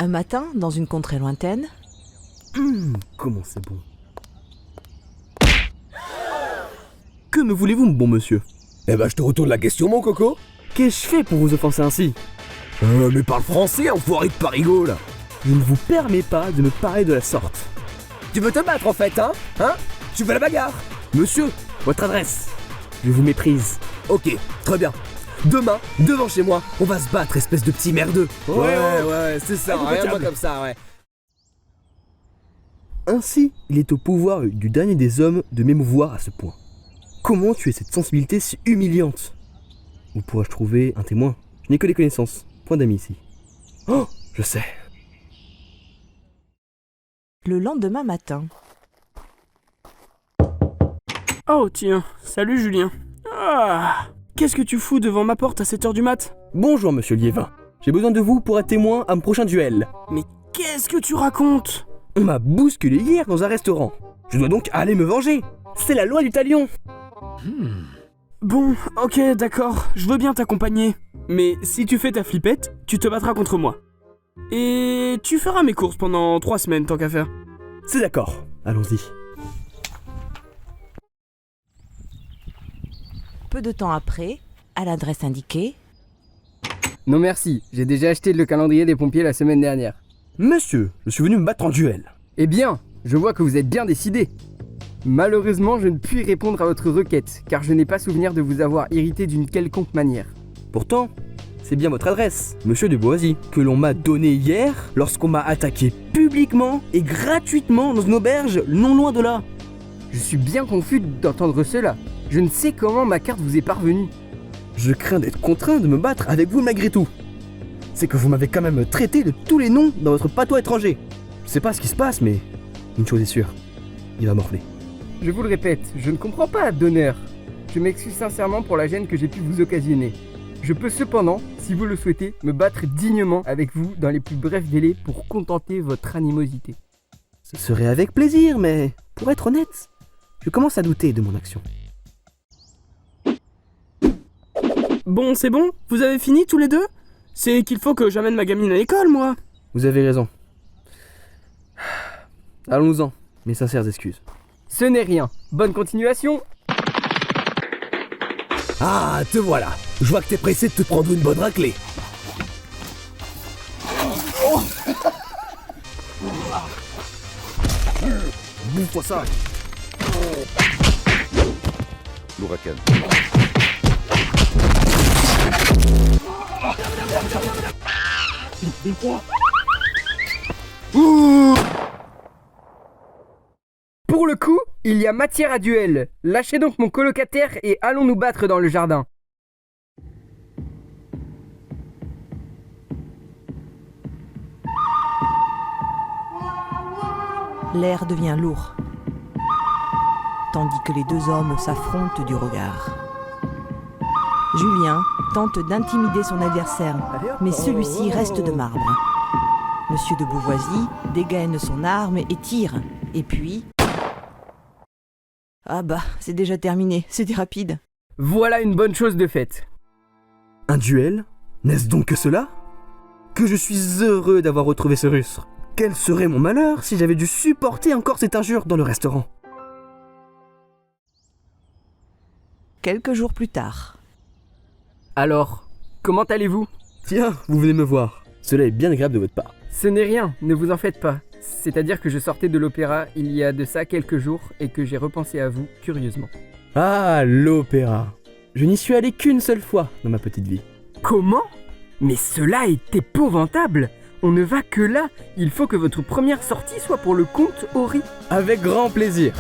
Un matin, dans une contrée lointaine... Comment c'est bon. Que me voulez-vous, mon bon monsieur? Eh ben, je te retourne la question, mon coco. Qu'ai-je fait pour vous offenser ainsi? Mais parle français, enfoiré de parigot, là. Je ne vous permets pas de me parler de la sorte. Tu veux te battre, en fait, hein? Tu veux la bagarre? Monsieur, votre adresse. Je vous méprise. Ok, très bien. Demain, devant chez moi, on va se battre, espèce de petit merdeux. Ouais, c'est ça, regarde-moi comme ça, ouais. Ainsi, il est au pouvoir du dernier des hommes de m'émouvoir à ce point. Comment tu es cette sensibilité si humiliante? Où pourrais-je trouver un témoin? Je n'ai que des connaissances, point d'amis ici. Oh, je sais. Le lendemain matin... Oh tiens, salut Julien. Qu'est-ce que tu fous devant ma porte à 7h du mat? Bonjour monsieur Liévin. J'ai besoin de vous pour être témoin à mon prochain duel. Mais qu'est-ce que tu racontes? On m'a bousculé hier dans un restaurant. Je dois donc aller me venger. C'est la loi du talion. Bon, ok, d'accord, je veux bien t'accompagner. Mais si tu fais ta flippette, tu te battras contre moi. Et tu feras mes courses pendant 3 semaines, tant qu'à faire. C'est d'accord, allons-y. Peu de temps après, à l'adresse indiquée... Non merci, j'ai déjà acheté le calendrier des pompiers la semaine dernière. Monsieur, je suis venu me battre en duel. Eh bien, je vois que vous êtes bien décidé. Malheureusement, je ne puis répondre à votre requête, car je n'ai pas souvenir de vous avoir irrité d'une quelconque manière. Pourtant, c'est bien votre adresse, monsieur de Boisy, que l'on m'a donnée hier lorsqu'on m'a attaqué publiquement et gratuitement dans une auberge non loin de là. Je suis bien confus d'entendre cela. Je ne sais comment ma carte vous est parvenue. Je crains d'être contraint de me battre avec vous malgré tout. C'est que vous m'avez quand même traité de tous les noms dans votre patois étranger. Je sais pas ce qui se passe, mais une chose est sûre, il va morfler. Je vous le répète, je ne comprends pas d'honneur. Je m'excuse sincèrement pour la gêne que j'ai pu vous occasionner. Je peux cependant, si vous le souhaitez, me battre dignement avec vous dans les plus brefs délais pour contenter votre animosité. Ce serait avec plaisir, mais pour être honnête, je commence à douter de mon action. Bon, c'est bon? Vous avez fini tous les deux? C'est qu'il faut que j'amène ma gamine à l'école, moi. Vous avez raison. Allons-en, mes sincères excuses. Ce n'est rien. Bonne continuation. Ah, te voilà. Je vois que t'es pressé de te prendre une bonne raclée. Bouffe-toi ça. L'ouragan. Pour le coup, il y a matière à duel. Lâchez donc mon colocataire et allons nous battre dans le jardin. L'air devient lourd, tandis que les deux hommes s'affrontent du regard. Julien tente d'intimider son adversaire, mais celui-ci reste de marbre. Monsieur de Beauvoisis dégaine son arme et tire, et puis... Ah bah, c'est déjà terminé, c'était rapide. Voilà une bonne chose de faite. Un duel? N'est-ce donc que cela? Que je suis heureux d'avoir retrouvé ce rustre. Quel serait mon malheur si j'avais dû supporter encore cette injure dans le restaurant? Quelques jours plus tard. Alors, comment allez-vous? Tiens, vous venez me voir. Cela est bien agréable de votre part. Ce n'est rien, ne vous en faites pas. C'est-à-dire que je sortais de l'opéra il y a de ça quelques jours et que j'ai repensé à vous curieusement. Ah, l'opéra. Je n'y suis allé qu'une seule fois dans ma petite vie. Comment? Mais cela est épouvantable! On ne va que là. Il faut que votre première sortie soit pour le comte Ori. Avec grand plaisir.